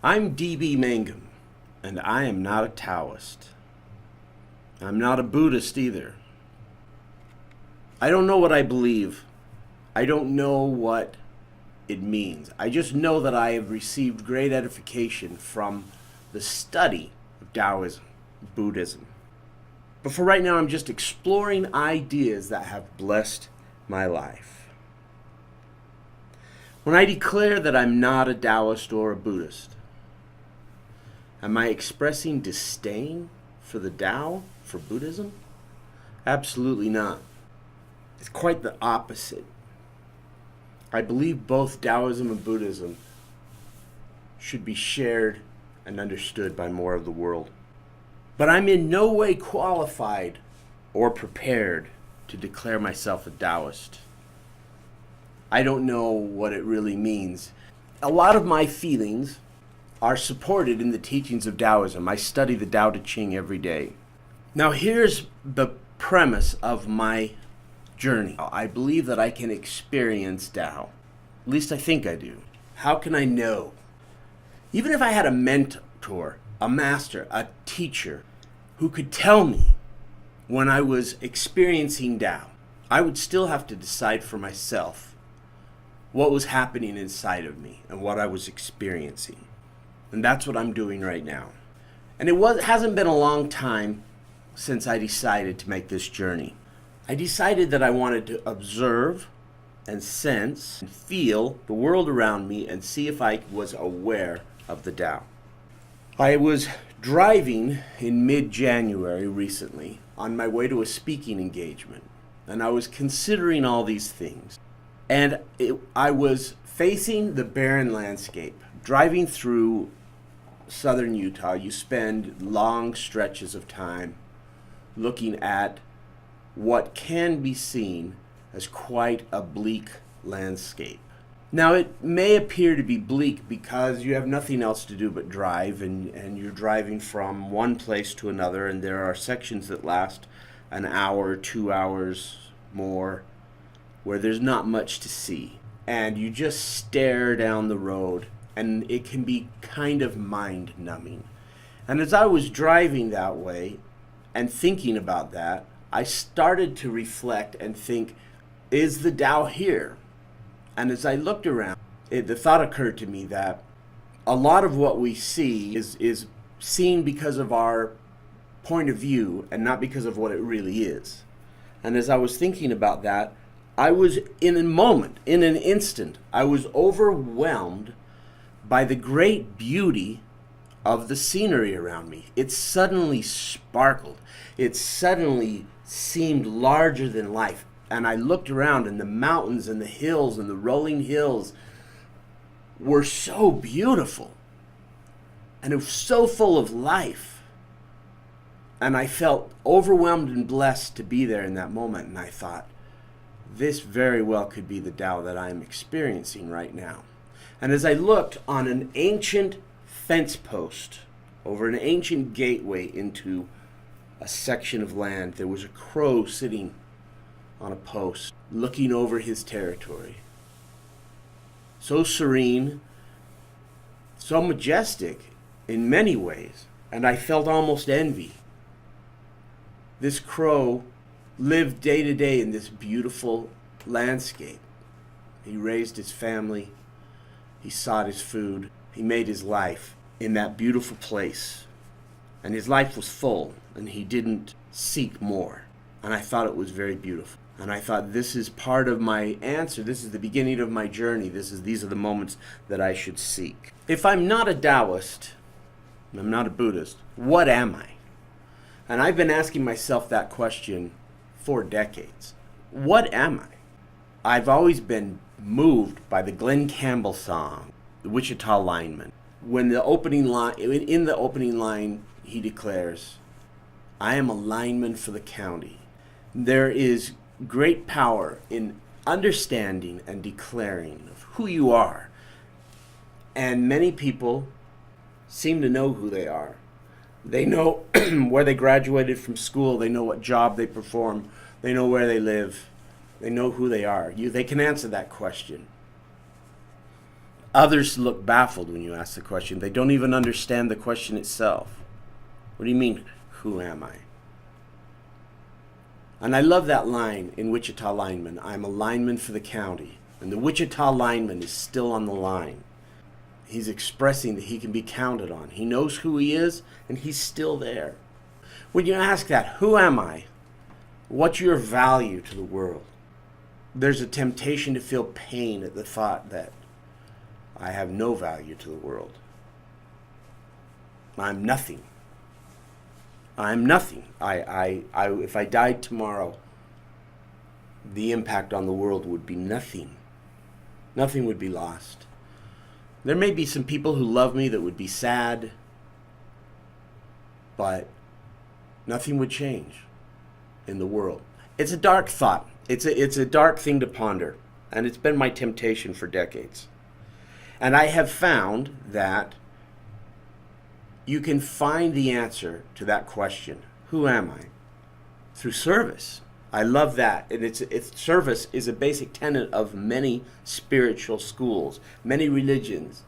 I'm D.B. Mangum, and I am not a Taoist. I'm not a Buddhist either. I don't know what I believe. I don't know what it means. I just know that I have received great edification from the study of Taoism, Buddhism. But for right now, I'm just exploring ideas that have blessed my life. When I declare that I'm not a Taoist or a Buddhist, am I expressing disdain for the Tao, for Buddhism? Absolutely not. It's quite the opposite. I believe both Taoism and Buddhism should be shared and understood by more of the world. But I'm in no way qualified or prepared to declare myself a Taoist. I don't know what it really means. A lot of my feelings are supported in the teachings of Taoism. I study the Tao Te Ching every day. Now here's the premise of my journey. I believe that I can experience Tao. At least I think I do. How can I know? Even if I had a mentor, a master, a teacher who could tell me when I was experiencing Tao, I would still have to decide for myself what was happening inside of me and what I was experiencing. And that's what I'm doing right now. And it hasn't been a long time since I decided to make this journey. I decided that I wanted to observe and sense and feel the world around me and see if I was aware of the Tao. I was driving in mid-January recently on my way to a speaking engagement, and I was considering all these things. And I was facing the barren landscape. Driving through southern Utah, you spend long stretches of time looking at what can be seen as quite a bleak landscape. Now, it may appear to be bleak because you have nothing else to do but drive, and you're driving from one place to another, and there are sections that last an hour, 2 hours more, where there's not much to see. And you just stare down the road, and it can be kind of mind-numbing. And as I was driving that way and thinking about that, I started to reflect and think, is the Tao here? And as I looked around, the thought occurred to me that a lot of what we see is seen because of our point of view and not because of what it really is. And as I was thinking about that, I was in a moment, in an instant, I was overwhelmed by the great beauty of the scenery around me. It suddenly sparkled. It suddenly seemed larger than life. And I looked around, and the mountains and the hills and the rolling hills were so beautiful. And it was so full of life. And I felt overwhelmed and blessed to be there in that moment. And I thought, this very well could be the Tao that I am experiencing right now. And as I looked on an ancient fence post over an ancient gateway into a section of land, there was a crow sitting on a post looking over his territory. So serene, so majestic in many ways, and I felt almost envy. This crow lived day to day in this beautiful landscape. He raised his family, he sought his food, he made his life in that beautiful place. And his life was full, and he didn't seek more. And I thought it was very beautiful. And I thought, this is part of my answer. This is the beginning of my journey. These are the moments that I should seek. If I'm not a Taoist, I'm not a Buddhist, what am I? And I've been asking myself that question for decades. What am I? I've always been moved by the Glenn Campbell song, the Wichita Lineman. When in the opening line, he declares, I am a lineman for the county. There is great power in understanding and declaring of who you are. And many people seem to know who they are. They know where they graduated from school. They know what job they perform. They know where they live. They know who they are. They can answer that question. Others look baffled when you ask the question. They don't even understand the question itself. What do you mean, who am I? And I love that line in Wichita Lineman. I'm a lineman for the county. And the Wichita lineman is still on the line. He's expressing that he can be counted on. He knows who he is, and he's still there. When you ask that, who am I? What's your value to the world? There's a temptation to feel pain at the thought that I have no value to the world. I'm nothing. I'm nothing. If I died tomorrow, the impact on the world would be nothing. Nothing would be lost. There may be some people who love me that would be sad, but nothing would change in the world. It's a dark thought. It's a dark thing to ponder, and it's been my temptation for decades. And I have found that you can find the answer to that question, who am I, through service. I love that. And it's service is a basic tenet of many spiritual schools, many religions.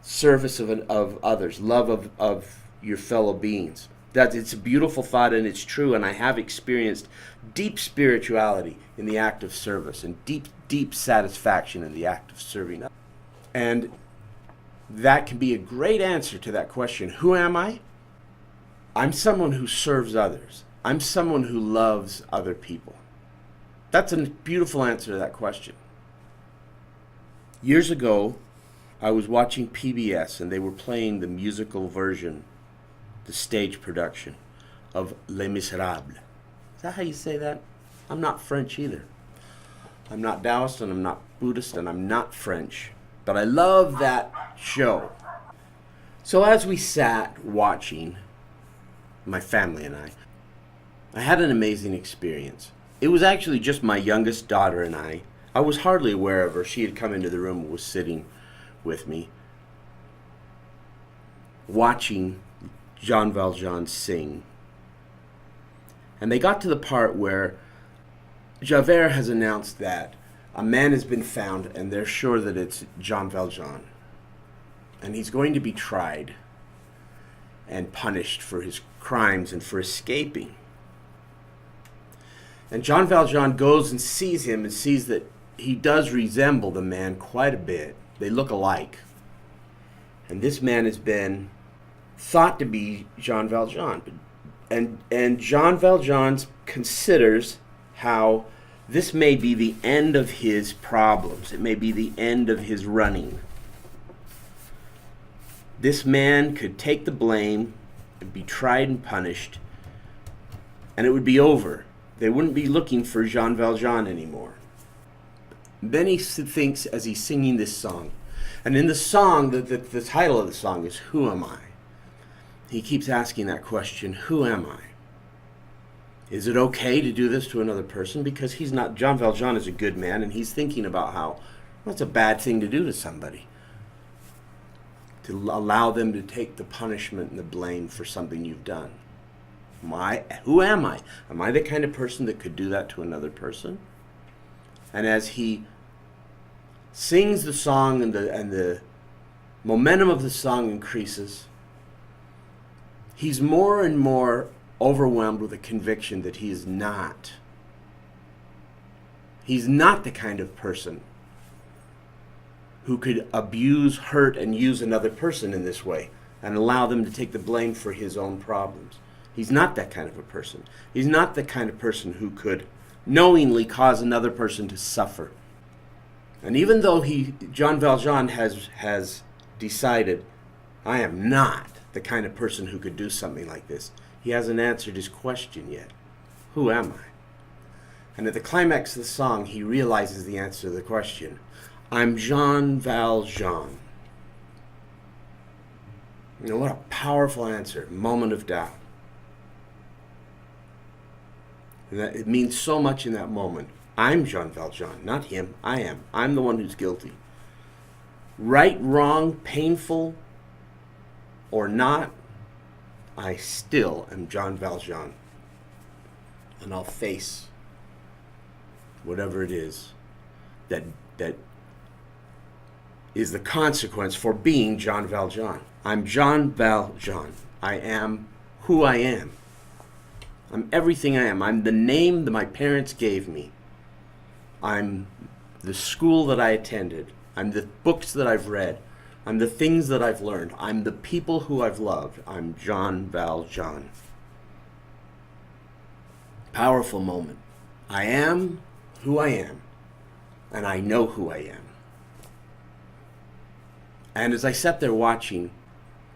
Service of others, love of your fellow beings. That it's a beautiful thought, and it's true, and I have experienced deep spirituality in the act of service and deep satisfaction in the act of serving others. And that can be a great answer to that question, who am I? I'm someone who serves others. I'm someone who loves other people. That's a beautiful answer to that question. Years ago, I was watching PBS, and they were playing the musical version, the stage production of Les Miserables. Is that how you say that? I'm not French either. I'm not Taoist, and I'm not Buddhist, and I'm not French. But I love that show. So as we sat watching, my family and I had an amazing experience. It was actually just my youngest daughter and I. I was hardly aware of her. She had come into the room and was sitting with me, watching Jean Valjean sing. And they got to the part where Javert has announced that a man has been found, and they're sure that it's Jean Valjean. And he's going to be tried and punished for his crimes and for escaping. And Jean Valjean goes and sees him and sees that he does resemble the man quite a bit. They look alike. And this man has been thought to be Jean Valjean. And Jean Valjean considers how this may be the end of his problems. It may be the end of his running. This man could take the blame and be tried and punished, and it would be over. They wouldn't be looking for Jean Valjean anymore. Then he thinks as he's singing this song, and in the song, the title of the song is Who Am I? He keeps asking that question, who am I? Is it okay to do this to another person? Because Jean Valjean is a good man, and he's thinking about how that's a bad thing to do to somebody. To allow them to take the punishment and the blame for something you've done. Who am I? Am I the kind of person that could do that to another person? And as he sings the song and the momentum of the song increases, he's more and more overwhelmed with a conviction that he's not the kind of person who could abuse, hurt, and use another person in this way and allow them to take the blame for his own problems. He's not that kind of a person. He's not the kind of person who could knowingly cause another person to suffer. And even though Jean Valjean has decided, I am not the kind of person who could do something like this, he hasn't answered his question yet. Who am I? And at the climax of the song, he realizes the answer to the question. I'm Jean Valjean. You know, what a powerful answer. Moment of doubt. And that, it means so much in that moment. I'm Jean Valjean, not him. I am. I'm the one who's guilty. Right, wrong, painful, or not, I still am Jean Valjean. And I'll face whatever it is that is the consequence for being Jean Valjean. I'm Jean Valjean. I am who I am. I'm everything I am. I'm the name that my parents gave me. I'm the school that I attended. I'm the books that I've read. I'm the things that I've learned. I'm the people who I've loved. I'm Jean Valjean. Powerful moment. I am who I am, and I know who I am. And as I sat there watching,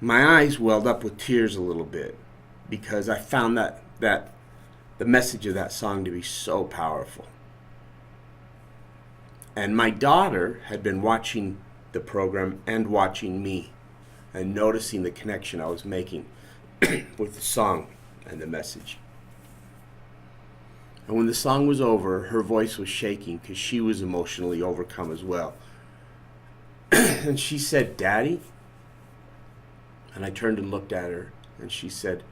my eyes welled up with tears a little bit because I found that the message of that song to be so powerful. And my daughter had been watching the program and watching me and noticing the connection I was making with the song and the message. And when the song was over, her voice was shaking because she was emotionally overcome as well. And she said, "Daddy?" And I turned and looked at her, and she said,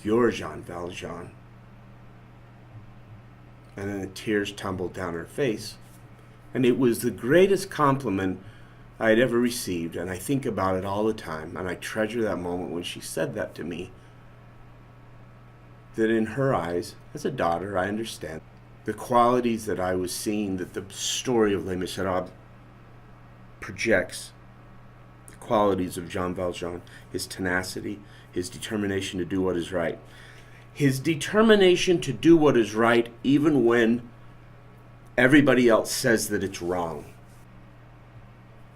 "You're Jean Valjean." And then the tears tumbled down her face. And it was the greatest compliment I had ever received, and I think about it all the time, and I treasure that moment when she said that to me. That in her eyes, as a daughter, I understand the qualities that I was seeing, that the story of Les Miserables projects, the qualities of Jean Valjean, his tenacity, his determination to do what is right. His determination to do what is right even when everybody else says that it's wrong.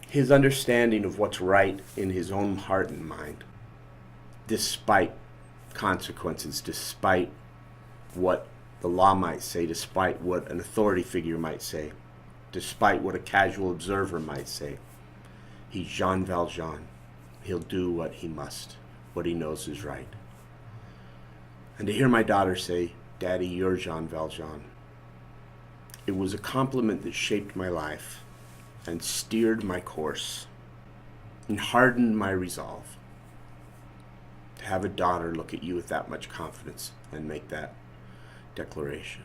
His understanding of what's right in his own heart and mind, despite consequences, despite what the law might say, despite what an authority figure might say, despite what a casual observer might say. He's Jean Valjean. He'll do what he must, what he knows is right. And to hear my daughter say, "Daddy, you're Jean Valjean," it was a compliment that shaped my life and steered my course and hardened my resolve. To have a daughter look at you with that much confidence and make that declaration.